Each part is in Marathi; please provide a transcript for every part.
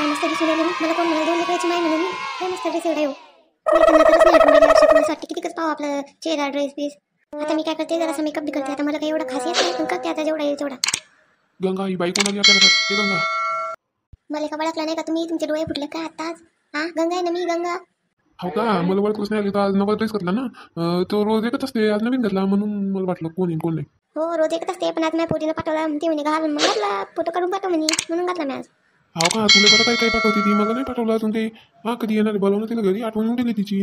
काय मस्त दिसून राहिली ना. मला कोण म्हणाल 2 लेकराची माय म्हणून मी काय मस्त ड्रेस एवढा येऊ. मी तर नंतरच नाही आठवण राहिली. तुम्हाला वाटते कितीकच पाहू आपला चेहरा ड्रेस पीस. आता मी काय करते जरासा मेकअप बी करते. आता मला काही एवढा खास येत नाही पण करते आता जेवढा येईल तेवढा. गंगा ही बाई कोणाली आता घरात? हे गंगा मला का ओळखला नाही का तुम्ही? तुमचे डोळे फुटले का आताच? हा गंगा आहे ना मी गंगा. हो का? मला ओळखलंच नाही आली तर आज नवा ड्रेस घातला ना. तो रोज एकच असते, आज नवीन घातला म्हणून मला वाटलं कोण येईल कोण नाही. हो रोज एकच असते पण आज माझ्या पोरीनं पाठवला ती म्हणे घाल मग घातला फोटो काढून पाठव म्हणे म्हणून घातला मी आज. हो का? तुला बरं काय काय पाठवते ती, मला नाही पाठवलं अजून काही. हा कधी येणार बोलवलं तिला घरी, आठवण येऊन गेली तिची.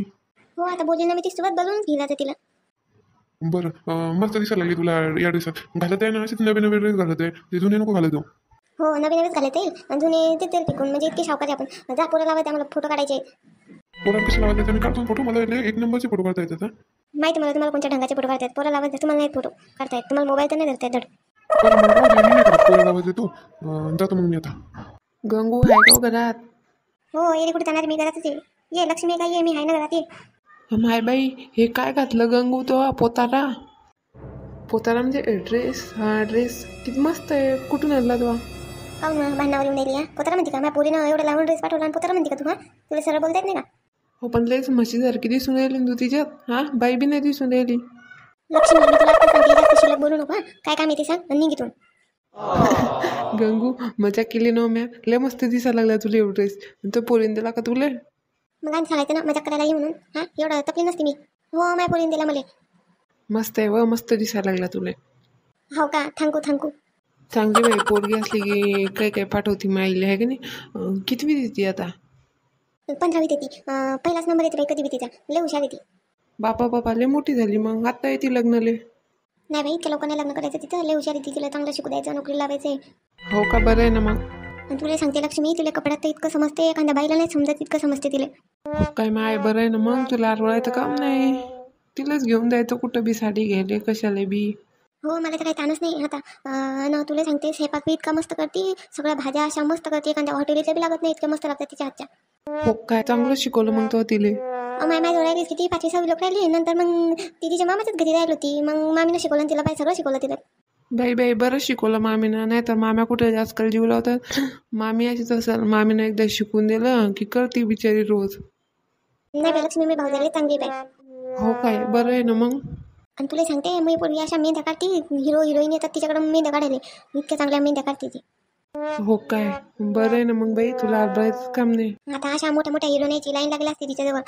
हो आता बोलली ना मी तिच्यासोबत बोलूनच घेला तर तिला. बरं मस्त दिसायला लागली तुला या ड्रेसात. घालत आहे ना असेच नवे नवे ड्रेस घालत आहे, ते जुने नको घालत जाऊ. हो नवीन नवीनच घालायचं येईल आणि जुने ते तेल पिकून म्हणजे इतके शावकाचे आपण जा पोरं लावायचं आम्हाला फोटो काढायचे. पोरांना कशा लावायचं मी काढतो फोटो, मला एक नंबरचे फोटो काढता येतात. माहिती मला तुम्हाला कोणत्या ढंगाचे फोटो काढतात. पोरं लावायचं तुम्हाला नाही फोटो काढतायत. तुम्हाला मोबाईल तर नाही धरतायत धड. बरं मग राहू दे, मी नाही करत पोरा लावायचं तो. जातो मग मी आता. गंगू आहे का घरात? हो ये कुठे जाणार मी घरातच आहे. ये लक्ष्मी काय ये मी आहे ना घरात ये. माय बाई हे काय घातलं गंगू तो पोतारा? पोतारा म्हणजे ड्रेस? हा ड्रेस किती मस्त आहे. कुठून आणला तो? काऊन भांडणावर येऊन राहिली. पोतारा म्हणते का? माझ्या पोरीनं एवढं लावून ड्रेस पाठवला आणि पोतारा म्हणते का तू? हा तुला सरळ बोलता येत नाही का? हो पण लयच म्हशीसारखी दिसून राहिली तू तिच्यात. हा बाई बी नाही दिसून राहिली. लक्ष्मी मी तुला आता सांगते जास्त शिल्लक बोलू नको. काय काम येते सांग आणि निघितून. गंगू मजा केली ना म्या. लय मस्त दिसायला लागला तुला एवढं ड्रेस. तो पोरीन दिला का तुला? मग आणि सांगायचं ना मजा करायला ये म्हणून. हा एवढं तपली नसते मी. हो माझ्या पोरीने दिला मला. मस्त आहे व मस्त दिसायला लागला तुला. हो का? थँकू. चांगली बाई पोरगी असली की काय काय पाठवती माईला आहे की नाही. कितवी देते आता? 15वीत येते. पहिलाच नंबर येते बाई कधी बी तिचा. लय हुशार येते. बापा लय मोठी झाली मग आता येते लग्नाले. नाही बाई इतक्या लोकांना लग्न करायचं तिथं. लय हुशार येते. तिला चांगलं शिकू द्यायचं नोकरी लावायचं. हो का? बरं आहे ना मग. आणि तुला सांगते लक्ष्मी तुला कपड्यात तर इतकं समजते एखाद्या बाईला नाही समजत इतकं समजते तिला. काय माय बरं आहे ना मग. तुला आरवळायचं काम नाही. तिलाच घेऊन द्यायचं कुठं बी साडी घ्यायला कशाला बी. हो मला तर काही ताणच नाही आता. न तुला सांगते स्वयंपाक बी इतका मस्त करते. सगळ्या भाज्या अशा मस्त करते. एखाद्या हॉटेलीतल्या बी लागत नाही इतक्या मस्त लागतात तिच्या हातच्या. हो काय? चांगलं शिकवलं मग तो तिले. माय जोडायली किती 5वी-6वी लोक राहिली. नंतर मग ती तिच्या मामाच्याच घरी राहिली होती. मग मामीनं शिकवलं तिला बाई सगळं शिकवलं तिला. बाई बरं शिकवलं मामीनं. नाही तर माम्या कुठे आजकाल जीव लावतात. मामी अशीच असेल. मामीनं एकदा शिकून दिलं की करते बिचारी रोज. नाही बाई लक्ष्मी मी भाऊ झाले चांगली बाई. हो काय? बरं आहे ना मग. आणि तुला सांगते मी पोरगी अशा मेंढ्या काढते. हिरोईन येतात तिच्याकडे मेंढ्या काढायला. इतक्या चांगल्या मेंढ्या काढते ती. हो काय? बरं आहे ना मग बाई. तुला आरडायचं काम नाही. आता अशा मोठ्या हिरोईनची लाईन लागली असते तिच्याजवळ.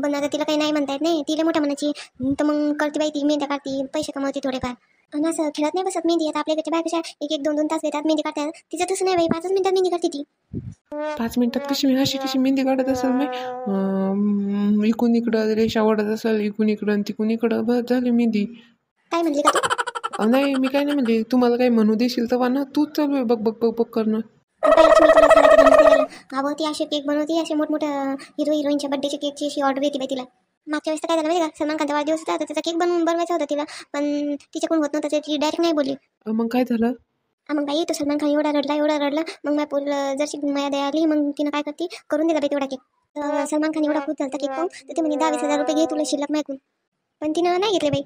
पण आता तिला काही नाही म्हणता येत नाही. तिला मोठ्या मनाची तर मग करते बाई ती मेंढ्या काढते. पैसे कमवते थोडेफार. आणि असं खेळत नाही बसत मेहंदी. आता आपल्याकडच्या बायकाच्या 1-2 तास घेतात मेहंदी काढतात. तिचं तसं नाही बाई 5 मिनिटात मेहंदी काढते ती. 5 मिनिटात कशी मेहंदी काढत असेल मी. इकून इकडं रेषा ओढत असेल. इकून इकडं तिकून इकडं बस झाली मेहंदी. काय म्हणली का तू? नाही मी काय नाही म्हणजे तुम्हाला काही म्हणू देशील तर ना तूच चालू आहे बघ करणं. लक्ष्मी तुला सांगायचं हवं ती असे केक बनवते. असे मोठमोठ्या हिरोईनच्या बड्डेच्या केकची अशी ऑर्डर येते बाई तिला. मागच्या वेळेस काय झालं माहिती का? सलमान खानचा वाढदिवस होता तर त्याचा केक बनवायचा होता तिला. पण तिच्याकडून होत नव्हतं. ती डायरेक्ट नाही बोलली. मग काय झालं? मग बाई तो सलमान खान एवढा रडला. मग माझ्या पोरीला जशी माया द्या आली मग तिनं काय करते करून दिला बाई तेवढा केक. तर सलमान खान एवढा खुश झाला केक पाहून तर ते म्हणे 10-20 हजार रुपये घे तुला शिल्लक मायकून. पण तिनं नाही घेतले बाई.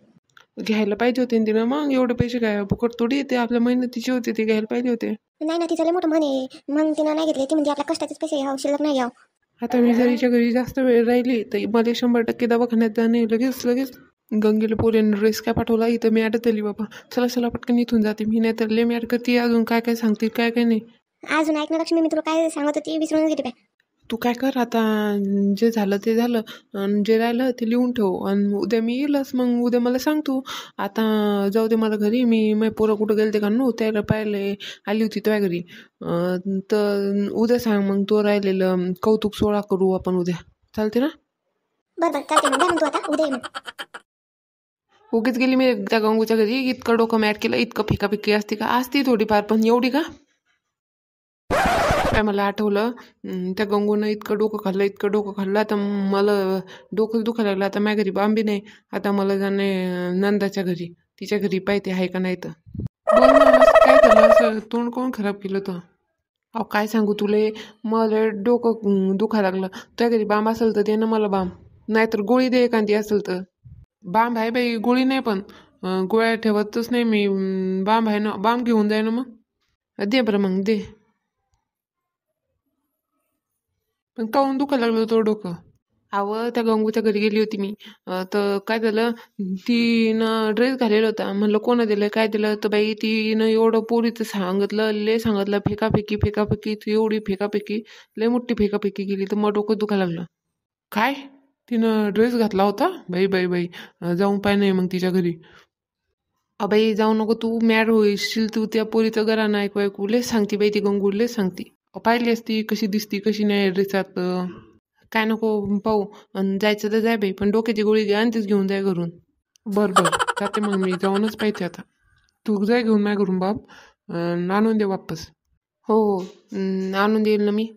घ्यायला पाहिजे होते तिनं. मग एवढे पैसे काय फुकट थोडी येते. आपल्या मेहनतीचे होते ते घ्यायला पाहिजे होते. नाही ना तिचं लय मोठं म्हणे. मग तिनं नाही घेतले. ती म्हणजे आपल्या कष्टाचेच पैसे घ्यावं शिल्लक नाही घ्यावं. आता मी जर हिच्या घरी जास्त वेळ राहिली तर मला 100% दवाखान्यात जाणे. लगेच गंगेला पोरीनं ड्रेस काय पाठवला इथं मी अडत आली बाबा. चला पटकन इथून जाते मी. नाही तर लय मॅड करते. अजून काय सांगते काय नाही. अजून ऐक ना लक्ष्मी मी तुला काय सांगत होती विसरून गेली बाई. तू काय कर आता. जे झालं ते झालं. आणि जे राहिलं ते लिहून ठेव. आणि उद्या मी येईलच. मग उद्या मला सांग तू. आता जाऊ दे मला घरी. मी पोरं कुठं गेले ते का नो त्याला पाहिले आली होती तुझ्या घरी. तर उद्या सांग मग तो राहिलेलं कौतुक सोहळा करू आपण उद्या. चालते ना? बरं चालते मग तू आता उद्या ये मग. उगीच गेली मी त्या गंगूच्या घरी. इतकं डोकं मॅट केलं. इतकं फिकाफिकी असते का? असती थोडीफार पण एवढी का? काय मला आठवलं त्या गंगूनं इतकं डोकं खाल्लं. आता मला डोकं दुखायला लागलं. आता माझ्या घरी बांबी नाही. आता मला जाणे नंदाच्या घरी. तिच्या घरी पाहिजे आहे का नाही तर. बोल ना काय झालं असं तोंड कोण खराब केलं तर? अहो काय सांगू तुले. मला डोकं दुखायला लागलं. त्या घरी बांब असेल तर दे ना मला बांब. नाहीतर गोळी दे एखादी असेल तर. बांब आहे बाई गोळी नाही पण. गोळ्या ठेवतच नाही मी. बांब आहे ना. बांब घेऊन जाय ना मग. दे बरं मग दे. पण काहून दुखायला लागलं तो डोकं? अहो त्या गंगूच्या घरी गेली होती मी. तर काय झालं, तिनं ड्रेस घालेला होता. म्हणलं कोणं दिलं काय दिलं, तर बाई तिनं एवढं पोरीचं सांगितलं, लय सांगितलं, फेकाफेकी फेकाफेकी, ती एवढी फेकाफेकी, लय मोठी फेकाफेकी केली, तर मग डोकं दुखायला लागलं. काय, तिनं ड्रेस घातला होता? बाई बाई बाई, जाऊन पाय नाही मग तिच्या घरी. अबाई जाऊ नको तू, मॅड होईशील तू. त्या पोरीचं घरानं ऐकू ऐकू लय सांगती बाई ती गंगू, लय सांगती. पाहिली असती कशी दिसती कशी नाही ड्रेसात. काय नको पाहू. अन जायचं तर जाय बाई, पण डोक्याची गोळी घ्या आणि तीच घेऊन जाय घरून. बरं बरं, जाते मग मी, जाऊनच पाहिजे आता. तू जाय घेऊन माझ्या घरून बाप, आणून दे वापस. हो हो, आणून देईल ना मी.